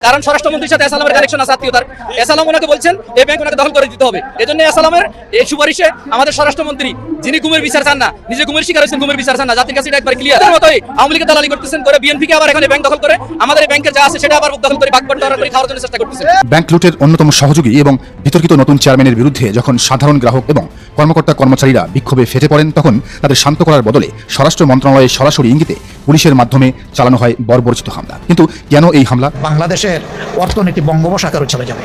কারণ স্বরাষ্ট্রমন্ত্রীর সাথে এসালামের কানেকশন আছে আত্মীয়তার। এসালাম ওনাকে বলছেন এই ব্যাংক ওনাকে দখল করে দিতে হবে। এজন্য এসালামের এই সুপারিশে আমাদের স্বরাষ্ট্রমন্ত্রী যিনি গুমের বিচার চান না, নিজে গুমের শিকার হয়েছেন, গুমের বিচার চান না, জাতির কাছে এটা একবার ক্লিয়ার। তার মতোই আওয়ামী লীগের দালালি করতেছেন, করে বিএনপিকে আবার এখানে ব্যাংক দখল করে আমাদের এই ব্যাংকের যা আছে সেটা আবার দখল করে ভাগ বন্টন করে খাওয়ার জন্য চেষ্টা করতেছেন। ব্যাংক লুটের অন্যতম সহযোগী এবং বিতর্কিত নতুন চেয়ারম্যানের বিরুদ্ধে যখন সাধারণ গ্রাহক এবং কর্মকর্তা কর্মচারীরা বিক্ষোভে ফেটে পড়েন, তখন তাদের শান্ত করার বদলে স্বরাষ্ট্র মন্ত্রণালয়ের সরাসরি ইঙ্গিতে পুলিশের মাধ্যমে চালানো হয় বর্বরচিত হামলা। কিন্তু কেন এই হামলা? বাংলাদেশের অর্থনীতি বঙ্গোপসাগরে চলে যাবে।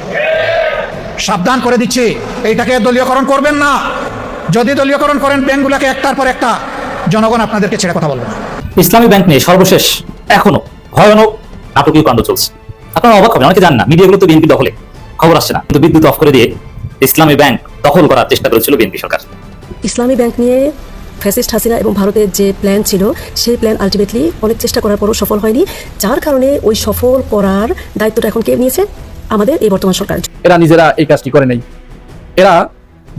সাবধান করে দিচ্ছি, এইটাকে দলীয়করণ করবেন না। যদি দলীয়করণ করেন ব্যাংকগুলোকে একটার পর একটা, জনগণ আপনাদেরকে ছেড়ে কথা বলবে না। ইসলামী ব্যাংক নিয়ে সর্বশেষ এখনো ভয়ানক নাটকীয় কাণ্ড চলছে। আপনারা অবাক হবেন, অনেকে জান না, মিডিয়াগুলো তো বিএনপি দখলে, খবর আসছে না, কিন্তু বিদ্যুৎ অফ করে দিয়ে ইসলামী ব্যাংক দখল করার চেষ্টা করেছিল বিএনপি সরকার। ইসলামী ব্যাংক নিয়ে ফ্যাসিস্ট হাসিনা এবং ভারতের যে প্ল্যান ছিল, সেই প্ল্যান আলটিমেটলি অনেক চেষ্টা করার পরও সফল হয়নি, যার কারণে ওই সফল করার দায়িত্বটা এখন কে নিয়েছে? আমাদের এই বর্তমান সরকার। এরা নিজেরা এই কাজটি করে নাই। এরা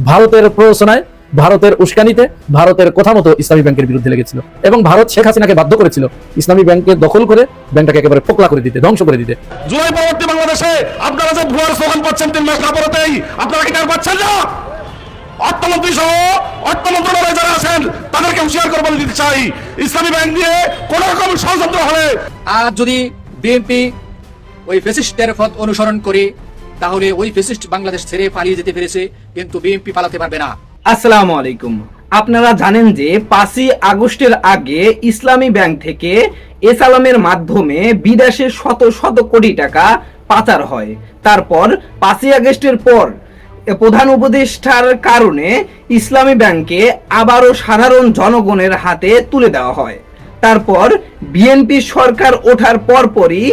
ভারতের প্ররোচনায়, ভারতের উস্কানিতে, ভারতের কথা মতো ইসলামী ব্যাংকের বিরুদ্ধে লেগেছিল এবং ভারত শেখ হাসিনাকে বাধ্য করেছিল ইসলামী ব্যাংকে দখল করে ব্যাংকটাকে একেবারে ফোকলা করে দিতে, ধ্বংস করে দিতে। জুলাই পরবর্তী বাংলাদেশে আপনারা যে ভুয়ার স্লোগান পাচ্ছেন 3 মাস না পরতেই, আপনারা কি টাকা পাচ্ছেন না? অর্থমন্ত্রী সহ অর্থ মন্ত্রণালয়ে যারা আছেন তাদেরকে হুঁশিয়ার করে বলে দিতে চাই, ইসলামী ব্যাংক নিয়ে কোন রকম ষড়যন্ত্র হলে আর যদি বিএনপি ওই ফ্যাসিস্টের পথ অনুসরণ করে, তাহলে ওই ফ্যাসিস্ট বাংলাদেশ ছেড়ে পালিয়ে যেতে পেরেছে, কিন্তু বিএনপি পালাতে পারবে না। আসসালামু আলাইকুম। আপনারা জানেন যে 5ই আগস্টের আগে ইসলামী ব্যাংক থেকে এসালামের মাধ্যমে বিদেশে শত শত কোটি টাকা পাচার হয়। তারপর 5ই আগস্টের পর প্রধান উপদেষ্টার কারণে ইসলামী ব্যাংকে আবারও সাধারণ জনগণের হাতে তুলে দেওয়া হয়। তারপর বিএনপি সরকার ওঠার পরপরই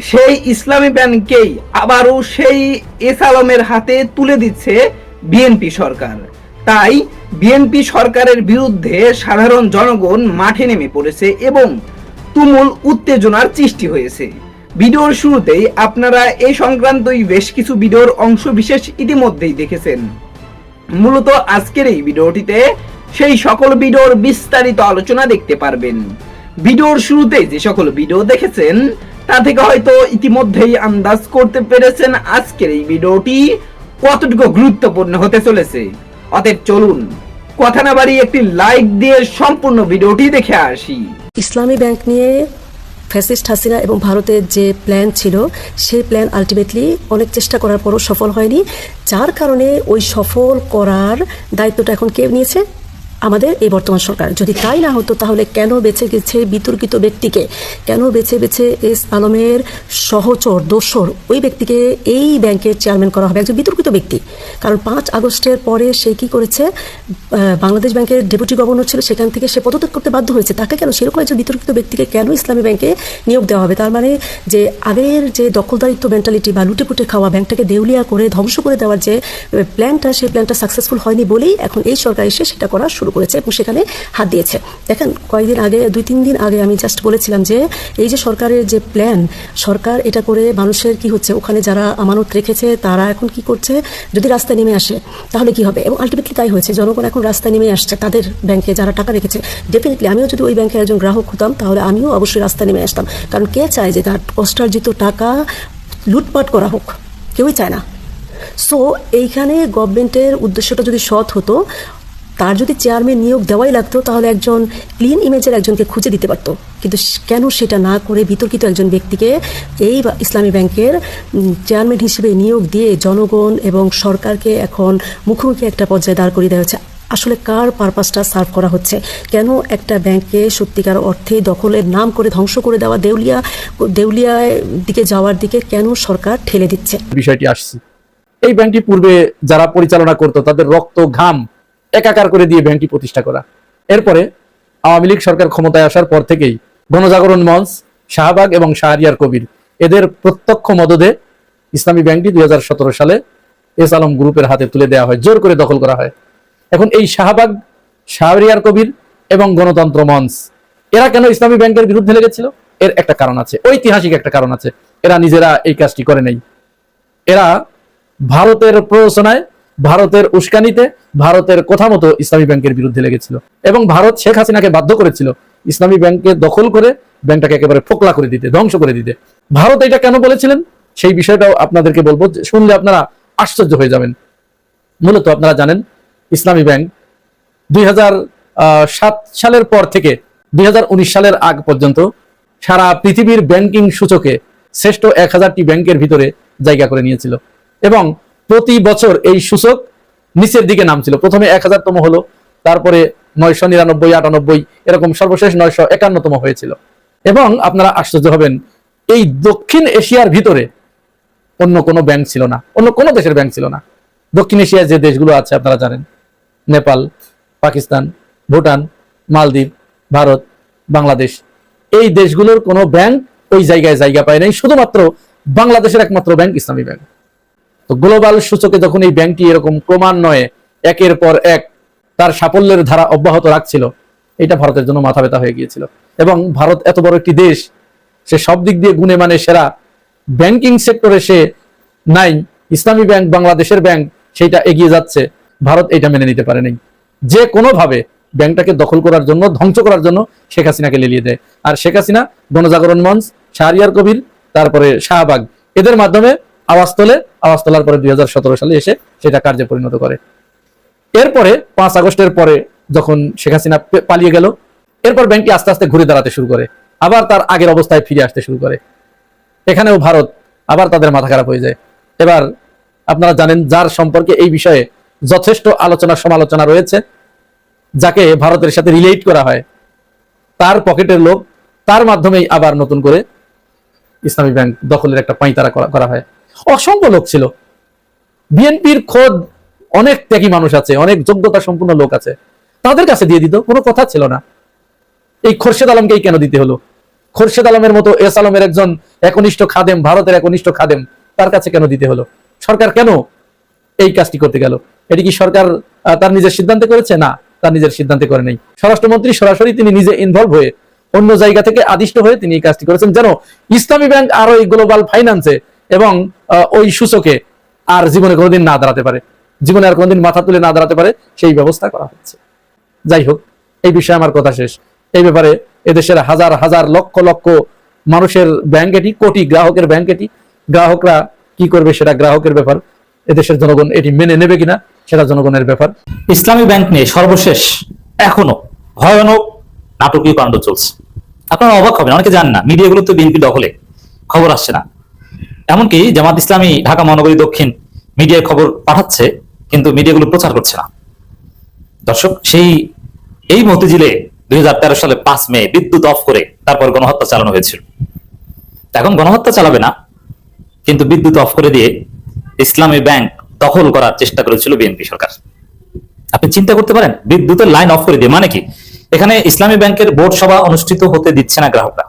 সেই ইসলামী ব্যাংককেই আবারও সেই এসালামের হাতে তুলে দিচ্ছে বিএনপি সরকার। তাই বিএনপি সরকারের বিরুদ্ধে সাধারণ জনগণ মাঠে নেমে পড়েছে এবং তুমুল উত্তেজনার সৃষ্টি হয়েছে। ভিডিওর শুরুতেই আপনারা এই সংক্রান্তই বেশ কিছু ভিডিওর অংশ বিশেষ ইতিমধ্যেই দেখেছেন। মূলত আজকের এই ভিডিওটিতে সেই সকল ভিডিওর বিস্তারিত আলোচনা দেখতে পারবেন। ভিডিওর শুরুতেই যে সকল ভিডিও দেখেছেন তা থেকে হয়তো ইতিমধ্যেই আন্দাজ করতে পেরেছেন আজকের এই ভিডিওটি কতটুকু গুরুত্বপূর্ণ হতে চলেছে। অতএব চলুন কথা না বাড়িয়ে একটি লাইক দিয়ে সম্পূর্ণ ভিডিওটি দেখে আসি। ইসলামী ব্যাংক নিয়ে ফ্যাসিস্ট হাসিনা এবং ভারতের যে প্ল্যান ছিল, সেই প্ল্যান আলটিমেটলি অনেক চেষ্টা করার পরও সফল হয়নি, যার কারণে ওই সফল করার দায়িত্বটা এখন কে নিয়েছে? আমাদের এই বর্তমান সরকার। যদি তাই না হতো, তাহলে কেন বেছে গেছে বিতর্কিত ব্যক্তিকে, কেন বেছে বেছে এস আলমের সহচর দোসর ওই ব্যক্তিকে এই ব্যাংকের চেয়ারম্যান করা হবে? একজন বিতর্কিত ব্যক্তি। কারণ 5 আগস্টের পরে সে কি করেছে, বাংলাদেশ ব্যাংকের ডেপুটি গভর্নর ছিল, সেখান থেকে সে পদত্যাগ করতে বাধ্য হয়েছে। তাকে কেন, সেরকম একজন বিতর্কিত ব্যক্তিকে কেন ইসলামী ব্যাংকে নিয়োগ দেওয়া হবে? তার মানে যে আগের যে দখলদারিত্ব মেন্টালিটি বা লুটেপুটে খাওয়া, ব্যাংকটাকে দেউলিয়া করে ধ্বংস করে দেওয়ার যে প্ল্যানটা, সেই প্ল্যানটা সাকসেসফুল হয়নি বলেই এখন এই সরকার এসে সেটা করা শুরু করেছে এবং সেখানে হাত দিয়েছে। দেখেন, কয়েকদিন আগে, 2-3 দিন আগে আমি জাস্ট বলেছিলাম যে এই যে সরকারের যে প্ল্যান, সরকার এটা করে মানুষের কি হচ্ছে, ওখানে যারা আমানত রেখেছে তারা এখন কি করছে, যদি রাস্তায় নেমে আসে তাহলে কি হবে? এবং আলটিমেটলি তাই হয়েছে, জনগণ এখন রাস্তায় নেমে আসছে তাদের ব্যাংকে যারা টাকা রেখেছে। ডেফিনেটলি আমিও যদি ওই ব্যাংকের একজন গ্রাহক হতাম, তাহলে আমিও অবশ্যই রাস্তায় নেমে আসতাম। কারণ কে চায় যে তার কষ্টার্জিত টাকা লুটপাট করা হোক? কেউই চায় না। সো এইখানে গভর্নমেন্টের উদ্দেশ্যটা যদি সৎ হতো, তার যদি চেয়ারম্যান নিয়োগ দেওয়াই লাগতো, তাহলে একজন ক্লিন ইমেজের একজনকে খুঁজে দিতে পারতো। কিন্তু কেন সেটা না করে বিতর্কিত একজন ব্যক্তিকে এই ইসলামী ব্যাংকের চেয়ারম্যান হিসেবে নিয়োগ দিয়ে জনগণ এবং সরকারকে এখন মুখোমুখি একটা পর্যায়ে দাঁড় করিয়ে দেওয়া হচ্ছে? আসলে কার পারপাসটা সার্ভ করা হচ্ছে? কেন একটা ব্যাংকে সত্যিকার অর্থে দখলের নাম করে ধ্বংস করে দেওয়া, দেউলিয়ায় দিকে যাওয়ার দিকে কেন সরকার ঠেলে দিচ্ছে? বিষয়টি আসছে, এই ব্যাংকটি পূর্বে যারা পরিচালনা করতো তাদের রক্ত ঘাম একাকার করে দিয়ে ব্যাংকটি প্রতিষ্ঠা করা। এরপরে আওয়ামী লীগ সরকার ক্ষমতায় আসার পর থেকেই গণজাগরণ মঞ্চ, শাহবাগ এবং শাহরিয়ার কবির এদের প্রত্যক্ষ মদদে ইসলামী ব্যাংকটি 2017 সালে এস আলম গ্রুপের হাতে তুলে দেওয়া হয়, জোর করে দখল করা হয়। এখন এই শাহবাগ, শাহরিয়ার কবির এবং গণতন্ত্র মঞ্চ এরা কেন ইসলামী ব্যাংকের বিরুদ্ধে লেগেছিল? এর একটা কারণ আছে, ঐতিহাসিক একটা কারণ আছে। এরা নিজেরা এই কাজটি করে নাই। এরা ভারতের প্ররোচনায়, ভারতের উস্কানিতে, ভারতের কথা মতো ইসলামী ব্যাংকের বিরুদ্ধে লেগেছিল এবং ভারত শেখ হাসিনাকে বাধ্য করেছিল ইসলামী ব্যাংকে দখল করে ব্যাংকটাকে একেবারে ফোকলা করে দিতে, ধ্বংস করে দিতে। ভারত এটা কেন বলেছিলেন? সেই বিষয়টাও আপনাদেরকে বলবো, শুনলে আপনারা আশ্চর্য হয়ে যাবেন। মূলত আপনারা জানেন ইসলামী ব্যাংক 2007 সালের পর থেকে 2019 সালের আগ পর্যন্ত সারা পৃথিবীর ব্যাংকিং সূচকে শ্রেষ্ঠ 1000টি ব্যাংকের ভিতরে জায়গা করে নিয়েছিল এবং প্রতি বছর এই সূচক নিচের দিকে নামছিল। প্রথমে 1000তম হলো, তারপরে 999, 98, এরকম সর্বশেষ 951তম হয়েছিল। এবং আপনারা আশ্চর্য হবেন, এই দক্ষিণ এশিয়ার ভিতরে অন্য কোনো ব্যাংক ছিল না, অন্য কোনো দেশের ব্যাংক ছিল না। দক্ষিণ এশিয়ার যে দেশগুলো আছে আপনারা জানেন, নেপাল, পাকিস্তান, ভুটান, মালদ্বীপ, ভারত, বাংলাদেশ, এই দেশগুলোর কোনো ব্যাংক ওই জায়গায় জায়গা পায় নাই, শুধুমাত্র বাংলাদেশের একমাত্র ব্যাংক ইসলামী ব্যাংক। তো গ্লোবাল সূচকে যখন এই ব্যাংকটি এরকম ক্রমান্বয়ে একের পর এক তার সাফল্যের ধারা অব্যাহত রাখছিল, এটা ভারতের জন্য মাথা ব্যথা হয়ে গিয়েছিল। এবং ভারত এত বড় একটি দেশ, সে সব দিক দিয়ে গুণে মানে সেরা, ব্যাংকিং সেক্টরে সে নাই, ইসলামী ব্যাংক বাংলাদেশের ব্যাংক সেইটা এগিয়ে যাচ্ছে, ভারত এটা মেনে নিতে পারে নাই। যে কোনোভাবে ব্যাংকটাকে দখল করার জন্য, ধ্বংস করার জন্য শেখ হাসিনাকে লেলিয়ে দেয়। আর শেখ হাসিনা গণজাগরণ মঞ্চ, শাহরিয়ার কবির, তারপরে শাহবাগ, এদের মাধ্যমে আওয়াজ তোলার পরে 2017 সালে এসে সেটা কার্যে পরিণত করে। এরপরে 5 আগস্টের পরে যখন শেখ হাসিনা পালিয়ে গেল, এরপর ব্যাংকটি আস্তে আস্তে ঘুরে দাঁড়াতে শুরু করে, আবার তার আগের অবস্থায় ফিরে আসতে শুরু করে। এখানেও ভারত আবার তাদের মাথা খারাপ হয়ে যায়। এবার আপনারা জানেন, যার সম্পর্কে এই বিষয়ে যথেষ্ট আলোচনা সমালোচনা রয়েছে, যাকে ভারতের সাথে রিলেট করা হয়, তার পকেটের লোক, তার মাধ্যমেই আবার নতুন করে ইসলামী ব্যাংক দখলের একটা পাঁইতারা করা হয়। অসংখ্য লোক ছিল, বিএনপির খোদ অনেক ত্যাগী মানুষ আছে, অনেক যোগ্যতা সম্পন্ন লোক আছে, তাদের কাছে দিয়ে দিত, কোনো কথা ছিল না। এই খোরশেদ আলমকেই কেন দিতে হলো? খোরশেদ আলমের মতো এস আলমের একজন একনিষ্ঠ খাদেম, ভারতের একনিষ্ঠ খাদেম, তার কাছে কেন দিতে হলো? সরকার কেন এই কাজটি করতে গেল? এটি কি সরকার তার নিজের সিদ্ধান্তে করেছে? না, তার নিজের সিদ্ধান্তে করে নাই। স্বরাষ্ট্রমন্ত্রী সরাসরি তিনি নিজে ইনভলভ হয়ে, অন্য জায়গা থেকে আদিষ্ট হয়ে তিনি এই কাজটি করেছেন, যেন ইসলামী ব্যাংক আর ওই গ্লোবাল ফাইন্যান্সে এবং ওই সূচকে আর জীবনে কোনোদিন না দাঁড়াতে পারে, জীবনে আর কোনোদিন মাথা তুলে না দাঁড়াতে পারে, সেই ব্যবস্থা করা হচ্ছে। যাই হোক, এই বিষয়ে আমার কথা শেষ। এই ব্যাপারে এদেশের হাজার হাজার লক্ষ লক্ষ মানুষের ব্যাংক এটি, কোটি গ্রাহকের ব্যাংক এটি। গ্রাহকরা কি করবে সেটা গ্রাহকের ব্যাপার, এদেশের জনগণ এটি মেনে নেবে কিনা সেটা জনগণের ব্যাপার। ইসলামী ব্যাংক নিয়ে সর্বশেষ এখনো ভয়ানক নাটকীয় কাণ্ড চলছে। আপনারা অবাক হবেন, অনেকে জান না, মিডিয়াগুলো তো বিএনপি দখলে, খবর আসছে না। এমনকি জামাত ইসলামী ঢাকা মহানগরী দক্ষিণ মিডিয়ায় খবর পাঠাচ্ছে, কিন্তু মিডিয়াগুলো প্রচার করছে না। দর্শক, এই মতিঝিলে 2013 সালে 5 মে বিদ্যুৎ অফ করে তারপর গণহত্যা চালানো হয়েছিল। এখন গণহত্যা চালাবে না, কিন্তু বিদ্যুৎ অফ করে দিয়ে ইসলামী ব্যাংক দখল করার চেষ্টা করেছিল বিএনপি সরকার। আপনি চিন্তা করতে পারেন, বিদ্যুতের লাইন অফ করে দিয়ে, মানে কি? এখানে ইসলামী ব্যাংকের বোর্ড সভা অনুষ্ঠিত হতে দিচ্ছে না গ্রাহকরা।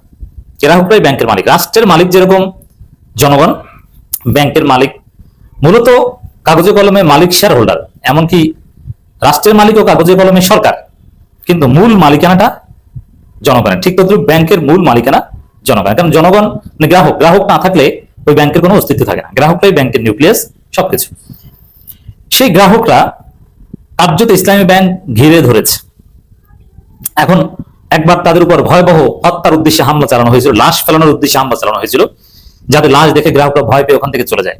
গ্রাহকরাই ব্যাংকের মালিক। রাষ্ট্রের মালিক যেরকম জনগণ, ব্যাংকের মালিক মূলত কাগজে কলমে মালিক শেয়ার হোল্ডার, এমনকি রাষ্ট্রের মালিক ও কাগজে কলমে সরকার, কিন্তু মূল মালিকানাটা জনগণের। ঠিক তদ্রুপ ব্যাংকের মূল মালিকানা জনগণ, কারণ জনগণ মানে গ্রাহক না থাকলে ওই ব্যাংকের কোনো অস্তিত্ব থাকে না। গ্রাহকরাই ব্যাংকের নিউক্লিয়াস, সবকিছু। সেই গ্রাহকরা কার্যত ইসলামী ব্যাংক ঘিরে ধরেছে। এখন একবার তাদের উপর ভয়াবহ হত্যার উদ্দেশ্যে হামলা চালানো হয়েছিল, লাশ ফেলানোর উদ্দেশ্যে হামলা চালানো হয়েছিল, যাতে লাশ দেখে গ্রাহকরা ভয় পেয়ে ওখান থেকে চলে যায়।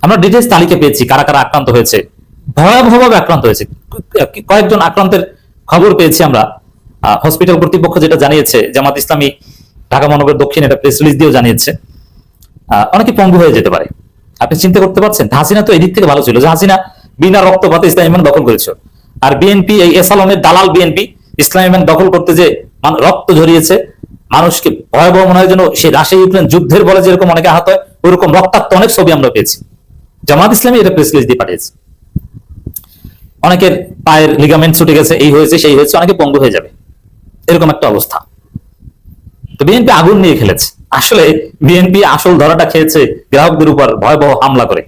আমরা ডিটেলস তালিকা পেয়েছি কারা কারা আক্রান্ত হয়েছে, ভয়াবহভাবে আক্রান্ত হয়েছে। কয়েকজন আক্রান্তের খবর পেয়েছি আমরা। হসপিটাল কর্তৃপক্ষ যেটা জানিয়েছে, জামাত ইসলামী ঢাকা মহানগর দক্ষিণ এটা প্রেস রিলিজ দিয়েও জানিয়েছে, অনেকে পঙ্গু হয়ে যেতে পারে। আপনি চিন্তা করতে পারছেন, হাসিনা তো এদিক থেকে ভালো ছিল যে হাসিনা বিনা রক্তপাতে ইসলামী ব্যাংক দখল করেছে। আর বিএনপি, এই এস আলমের দালাল বিএনপি ইসলামী ব্যাংক দখল করতে যে রক্ত ঝরিয়েছে, মানুষকে ভয়াবহ মনে হয় যেন সেই রাশিয়া ইউক্রেন যুদ্ধের বলে যেরকম অনেকে আহত হয়, ওইরকম রক্তাক্ত অনেক ছবি আমরা পেয়েছি। জামাত ইসলামী এটা প্রেস রিলিজ দিয়ে পাঠিয়েছে। অনেকের পায়ের লিগামেন্ট ছুটে গেছে, এই হয়েছে সেই হয়েছে, অনেকে পঙ্গু হয়ে যাবে, এরকম একটা অবস্থা। তো বিএনপি আগুন নিয়ে খেলেছে। আসলে বিএনপি আসল ধরাটা খেয়েছে গ্রাহকদের উপর ভয়াবহ হামলা করে।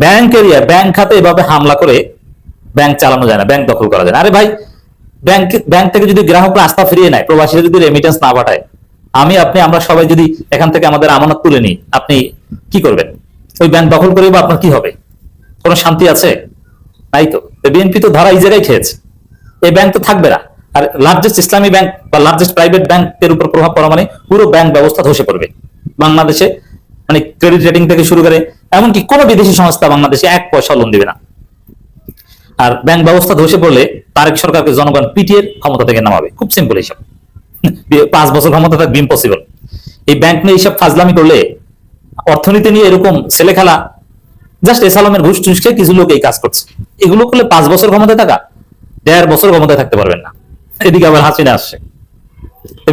ব্যাংক এরিয়া, ব্যাংক খাতে এভাবে হামলা করে ব্যাংক চালানো যায় না, ব্যাংক দখল করা যায় না। আরে ভাই, ব্যাংক থেকে যদি গ্রাহকরা আস্থা ফিরিয়ে নেয়, প্রবাসীরা যদি রেমিটেন্স না পাঠায়, আমরা সবাই যদি এখান থেকে আমাদের আমানত তুলে নিই, আপনি কি করবেন? ওই ব্যাংক দখল করে বা আপনার কি হবে? কোনো শান্তি আছে? নাই তো। বিএনপি তো ধরা এই জায়গায় খেয়েছে, এই ব্যাংক তো থাকবে না। আর লার্জেস্ট ইসলামী ব্যাংক বা লার্জেস্ট প্রাইভেট ব্যাংকের উপর প্রভাব পড়া মানে পুরো ব্যাংক ব্যবস্থা ধসে পড়বে। বাংলাদেশে মানে ক্রেডিট রেটিং থেকে শুরু করে এমনকি কোনো বিদেশি সংস্থা বাংলাদেশে 1 পয়সা লোন দিবে না। আর ব্যাংক ব্যবস্থা ধসে পড়লে তারেক সরকারকে জনগণ পিটিয়ে ক্ষমতা থেকে নামাবে। খুব সিম্পল হিসাব। 5 বছর ক্ষমতা থাকবে ইম্পসিবল। এই ব্যাংক নিয়ে এইসব ফাজলামি করলে, অর্থনীতি নিয়ে এরকম ছেলে খেলা, জাস্ট এসালামের ঘুষ টুস খেয়ে কিছু লোক এই কাজ করছে। এগুলো করলে 5 বছর ক্ষমতায় থাকা, 1.5 বছর ক্ষমতায় থাকতে পারবেন না। এদিকে আবার হাসিনা আসছে।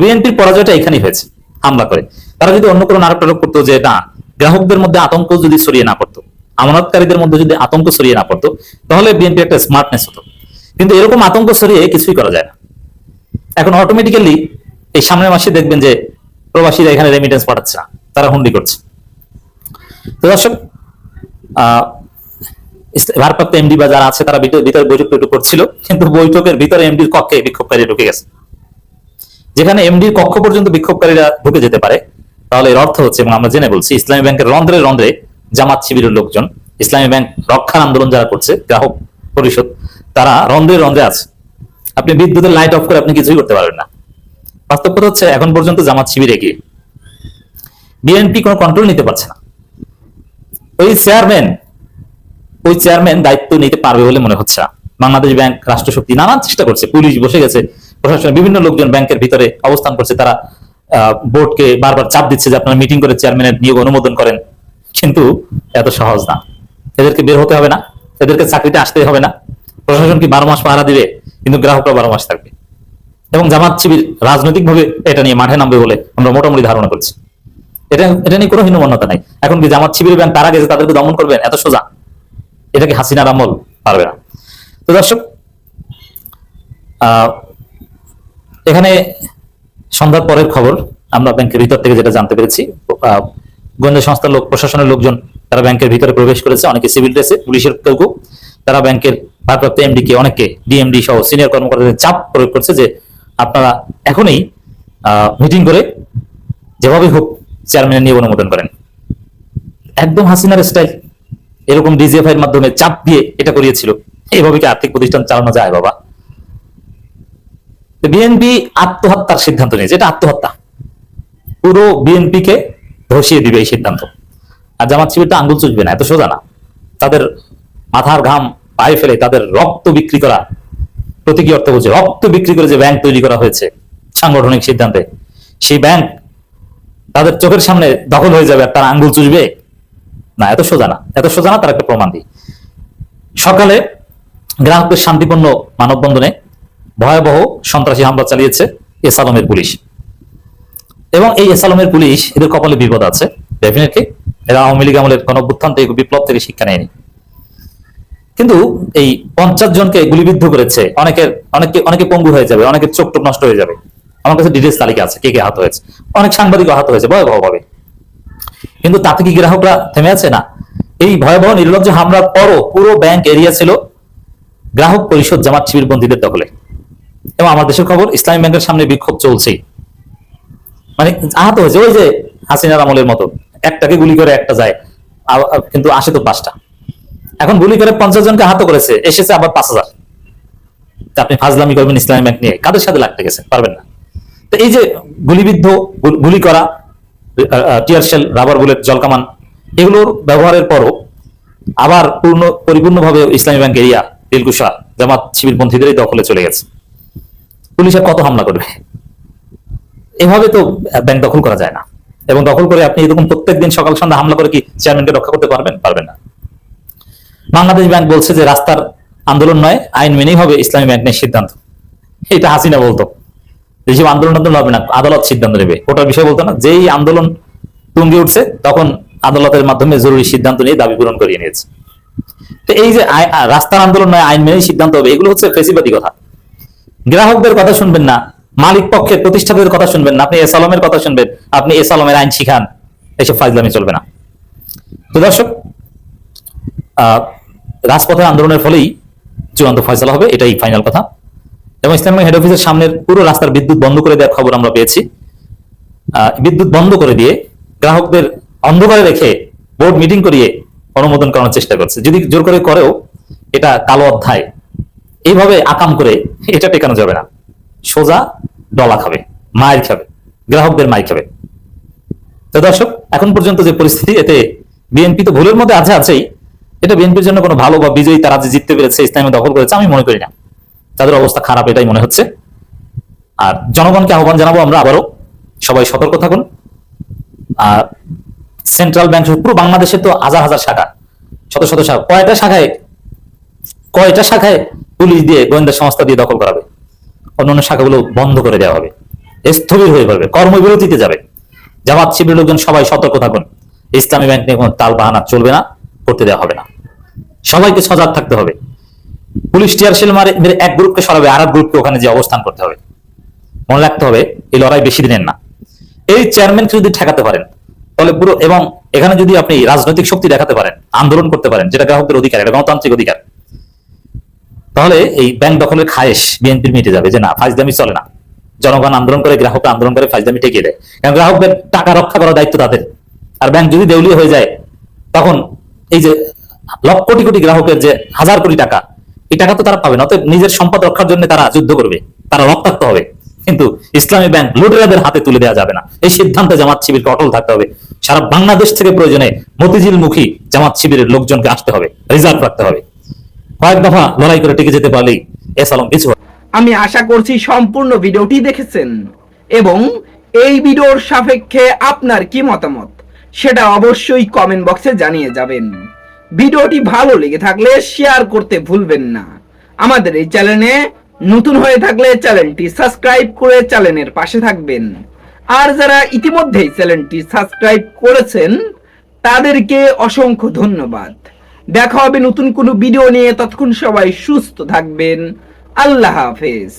বিএনপির পরাজয়টা এখানেই হয়েছে, হামলা করে। তারা যদি অন্য কোনো নাটক টাটক করতো যে না, গ্রাহকদের মধ্যে আতঙ্ক যদি ছড়িয়ে না পড়তো, আমানতকারীদের মধ্যে যদি আতঙ্ক ছড়িয়ে না পড়তো, তাহলে বিএনপি একটা স্মার্টনেস হতো। কিন্তু এরকম আতঙ্ক ছড়িয়ে কিছুই করা যায় না। এখন অটোমেটিক্যালি এই সামনের মাসে দেখবেন যে প্রবাসীরা এখানে রেমিটেন্স পাঠাচ্ছে না, তারা হুন্ডি করছে। তো দর্শক, ভারপ্রাপ্ত এমডি বা যারা আছে তারা ভিতরে বৈঠক করছিল, কিন্তু বৈঠকের ভিতরে এমডির কক্ষে বিক্ষোভকারী ঢুকে গেছে। যেখানে এমডির কক্ষ পর্যন্ত বিক্ষোভকারীরা ঢুকে যেতে পারে, তাহলে এর অর্থ হচ্ছে, এবং আমরা জেনে বলছি, ইসলামী ব্যাংকের রন্ধ্রে রন্ধ্রে জামাত শিবিরের লোকজন, ইসলামী ব্যাংক রক্ষার আন্দোলন যারা করছে, গ্রাহক পরিষদ, তারা রন্ধ্রে রন্ধ্রে আছে। আপনি বিদ্যুতের লাইট অফ করে আপনি কিছুই করতে পারবেন না। বাস্তব কথা হচ্ছে এখন পর্যন্ত জামাত শিবির এগিয়ে, বিএনপি কোনো কন্ট্রোল নিতে পারছে না। ওই চেয়ারম্যান দায়িত্ব নিতে পারবে বলে মনে হচ্ছে না। বাংলাদেশ ব্যাংক, রাষ্ট্রশক্তি নানান চেষ্টা করছে, পুলিশ বসে গেছে, প্রশাসনের বিভিন্ন লোকজন ব্যাংকের ভিতরে অবস্থান করছে, তারা বোর্ডকে বারবার চাপ দিচ্ছে যে আপনারা মিটিং করে চেয়ারম্যানের নিয়োগ অনুমোদন করেন। কিন্তু এত সহজ না, এদেরকে বের হতে হবে না, এদেরকে চাকরিতে আসতে হবে না। প্রশাসন কি 12 মাস পাহারা দিবে, কিন্তু গ্রাহকরা 12 মাস থাকবে। এবং জামাত শিবির রাজনৈতিকভাবে এটা নিয়ে মাঠে নামবে বলে আমরা মোটামুটি ধারণা করছি। এটা নিয়ে কোনো হীনমন্যতা নাই। এখন কি জামাত শিবির ব্যাংক তারা গেছে তাদেরকে দমন করবেন এত সোজা? এটা কি হাসিনার আমল? পারবে না। তো দর্শক, এখানে সন্ধ্যার পরের খবর আমরা ব্যাংকের ভিতর থেকে যেটা জানতে পেরেছি, গোয়েন্দা সংস্থার লোক, প্রশাসনের লোকজন তারা ব্যাংকের ভিতরে প্রবেশ করেছে, অনেকে সিভিল ড্রেসে, পুলিশের কেউ, তারা ব্যাংকের ভারপ্রাপ্ত এমডি কে, অনেকে ডিএমডি সহ সিনিয়র কর্মকর্তাদের চাপ প্রয়োগ করছে যে আপনারা এখনই মিটিং করে যেভাবে হোক চেয়ারম্যানের নিয়োগ অনুমোদন করেন। একদম হাসিনার স্টাইল। এরকম ডিজিএফআই এর মাধ্যমে চাপ দিয়ে এটা করিয়েছিল। এইভাবে কি আর্থিক প্রতিষ্ঠান চালানো যায় বাবা? বিএনপি আত্মহত্যার সিদ্ধান্ত নিয়েছে, এটা আত্মহত্যা। পুরো বিএনপি কে ধসিয়ে দিবে এই সিদ্ধান্ত। আর জামাত শিবিরটা আঙ্গুল চুষবে না, এত সোজা না। তাদের মাথার ঘাম পায়ে ফেলে তাদের রক্ত বিক্রি করা, প্রতীকী অর্থ বলছে, রক্ত বিক্রি করে যে ব্যাংক তৈরি করা হয়েছে সাংগঠনিক সিদ্ধান্তে, সেই ব্যাংক তাদের চোখের সামনে দখল হয়ে যাবে আর তারা আঙ্গুল চুষবে না। এত সোজা না, এত সোজা না। তার একটা প্রমাণ দিই। সকালে গ্রাহকদের শান্তিপূর্ণ মানববন্ধনে ভয়াবহ সন্ত্রাসী হামলা চালিয়েছে এসালমের পুলিশ। এবং এই এসালমের পুলিশ, এদের কপালে বিপদ আছে ডেফিনেটলি। এরা আওয়ামী লীগ আমলের গণঅভ্যুত্থান থেকে, বিপ্লব থেকে শিক্ষা নেয়নি। কিন্তু এই 50 জনকে গুলিবিদ্ধ করেছে। অনেকে পঙ্গু হয়ে যাবে, অনেকের চোখ টোক নষ্ট হয়ে যাবে। আমার কাছে ডিটেলস তালিকা আছে কে কে আহত হয়েছে। অনেক সাংবাদিক আহত হয়েছে ভয়াবহভাবে। কিন্তু তাতে কি গ্রাহকরা থেমে আছে? না। এই ভয়াবহ নির্লজ্জ হামলার পরও পুরো ব্যাংক এরিয়া ছিল গ্রাহক পরিষদ জামাত শিবির বন্দীদের দখলে। এবং আমার দেশের খবর, ইসলামী ব্যাংকের সামনে বিক্ষোভ চলছেই। মানে আহত হয়েছে ওই যে হাসিনার আমলের মতো, একটাকে গুলি করে একটা যায়, কিন্তু আসে তো 5টা। এখন গুলি করে 50 জনকে আহত করেছে, এসেছে আবার 5000। আপনি ফাজলামি করবেন ইসলামী ব্যাংক নিয়ে, কাদের সাথে লাগতে গেছেন? পারবেন না। তো এই যে গুলিবিদ্ধ, গুলি করা, টিয়ার শেল, রাবার বুলেট, জলকামান, এগুলোর ব্যবহারের পরও আবার পরিপূর্ণভাবে ইসলামী ব্যাংক এরিয়া, দিলকুশা জামাত শিবির পন্থীদেরই দখলে চলে গেছে। পুলিশের কত হামলা করবে? এভাবে তো ব্যাংক দখল করা যায় না। এবং দখল করে আপনি এরকম প্রত্যেকদিন সকাল সন্ধ্যা হামলা করে কি চেয়ারম্যানকে রক্ষা করতে পারবেন? পারবেন না। বাংলাদেশ ব্যাংক বলছে যে রাস্তার আন্দোলন নয়, আইন মেনেই হবে ইসলামী ব্যাংক নিয়ে সিদ্ধান্ত। এটা হাসিনা বলতো, যেসব আন্দোলন হবে না, আদালত সিদ্ধান্ত নেবে। ওটার বিষয় বলতো না। যেই আন্দোলন তুঙ্গে উঠছে তখন আদালতের মাধ্যমে জরুরি সিদ্ধান্ত নিয়ে দাবি পূরণ করিয়ে নিয়েছে। তো এই যে রাস্তার আন্দোলন নয়, আইন মেনেই সিদ্ধান্ত হবে, এগুলো হচ্ছে ফেসিবাদী কথা। গ্রাহকদের কথা শুনবেন না, মালিক পক্ষের প্রতিষ্ঠাতাদের কথা শুনবেন না, আপনি এসালমের কথা শুনবেন, আপনি এসালমের আইন শিখান, এসব ফাজলামি চলবে না। তো দর্শক, রাজপথের আন্দোলনের ফলেই চূড়ান্ত ফয়সালা হবে, এটাই ফাইনাল কথা। এবং ইসলামী হেড অফিসের সামনের পুরো রাস্তার বিদ্যুৎ বন্ধ করে দেওয়ার খবর আমরা পেয়েছি। বিদ্যুৎ বন্ধ করে দিয়ে গ্রাহকদের অন্ধকারে রেখে বোর্ড মিটিং করিয়ে অনুমোদন করানোর চেষ্টা করছে। যদি জোর করে করেও এটা কালো অধ্যায়। এইভাবে আকাম করে এটা টেকানো যাবে না। সোজা ডলা খাবে, মায়ের খাবে, গ্রাহকদের মাই খাবে। তো দর্শক, এখন পর্যন্ত যে পরিস্থিতি, এতে বিএনপি তো ভুলের মধ্যে আছেই। এটা বিএনপির জন্য কোনো ভালো বা বিজয়ী, তারা যে জিততে পেরেছে, ইসলামী দখল করেছে, আমি মনে করি না। তাদের অবস্থা খারাপ, এটাই মনে হচ্ছে। আর জনগণকে আহ্বান জানাবো আমরা আবারও, সবাই সতর্ক থাকুন। আর সেন্ট্রাল ব্যাংক পুরো বাংলাদেশে তো হাজার হাজার শাখা, শত শত শাখা, কয়টা শাখায় পুলিশ দিয়ে, গোয়েন্দা সংস্থা দিয়ে দখল করাবে? অন্যান্য শাখাগুলো বন্ধ করে দেওয়া হবে, স্থবির হয়ে পড়বে, কর্মবিরতিতে যাবে। জামাত শিবিরের লোকজন সবাই সতর্ক থাকুন। ইসলামী ব্যাংক নিয়ে কোনো তাল বাহানা চলবে না, করতে দেওয়া হবে না। সবাইকে সজাগ থাকতে হবে। পুলিশ টিয়ার শেল মেরে এক গ্রুপকে সরাবে, আর এক গ্রুপকে ওখানে যে অবস্থান করতে হবে। মনে রাখতে হবে, এই লড়াই বেশি দিনের না। এই চেয়ারম্যানকে যদি ঠেকাতে পারেন তাহলে পুরো, এবং এখানে যদি আপনি রাজনৈতিক শক্তি দেখাতে পারেন, আন্দোলন করতে পারেন, যেটা গ্রাহকদের অধিকার, এটা গণতান্ত্রিক অধিকার, তাহলে এই ব্যাংক দখলের খায়েশ বিএনপির মিটে যাবে যে না, ফাইজদামি চলে না। জনগণ আন্দোলন করে, গ্রাহকরা আন্দোলন করে, ফাইজদামি ঠেকিয়ে দেয়। কারণ গ্রাহকদের টাকা রক্ষা করার দায়িত্ব তাদের। আর ব্যাংক যদি দেউলিয়া হয়ে যায়, তখন এই যে লক্ষ কোটি কোটি গ্রাহকের যে হাজার কোটি টাকা, এই টাকা তো তারা পাবে না। অতএব নিজের সম্পদ রক্ষার জন্য তারা যুদ্ধ করবে, তারা রক্তাক্ত হবে। কিন্তু ইসলামী ব্যাংক লুটেরাদের হাতে তুলে দেওয়া যাবে না। এই সিদ্ধান্তে জামাত শিবিরকে অটল থাকতে হবে। সারা বাংলাদেশ থেকে প্রয়োজনে মতিঝিল মুখী জামাত শিবিরের লোকজনকে আসতে হবে, রিজার্ভ রাখতে হবে। কয়েক দফা লড়াই করে টিকে যেতে পারলেই এস আলম কিছু হবে। আমি আশা করছি সম্পূর্ণ ভিডিওটি দেখেছেন এবং এই ভিডিওর সাপেক্ষে আপনার কি মতামত সেটা অবশ্যই কমেন্ট বক্সে জানিয়ে যাবেন। ভিডিওটি ভালো লেগে থাকলে শেয়ার করতে ভুলবেন না। আমাদের এই চ্যানেলে নতুন হয়ে থাকলে চ্যানেলটি সাবস্ক্রাইব করে চ্যানেলের পাশে থাকবেন। আর যারা ইতিমধ্যেই চ্যানেলটি সাবস্ক্রাইব করেছেন তাদেরকে অসংখ্য ধন্যবাদ। দেখা হবে নতুন কোনো ভিডিও নিয়ে। ততক্ষণ সবাই সুস্থ থাকবেন। আল্লাহ হাফেজ।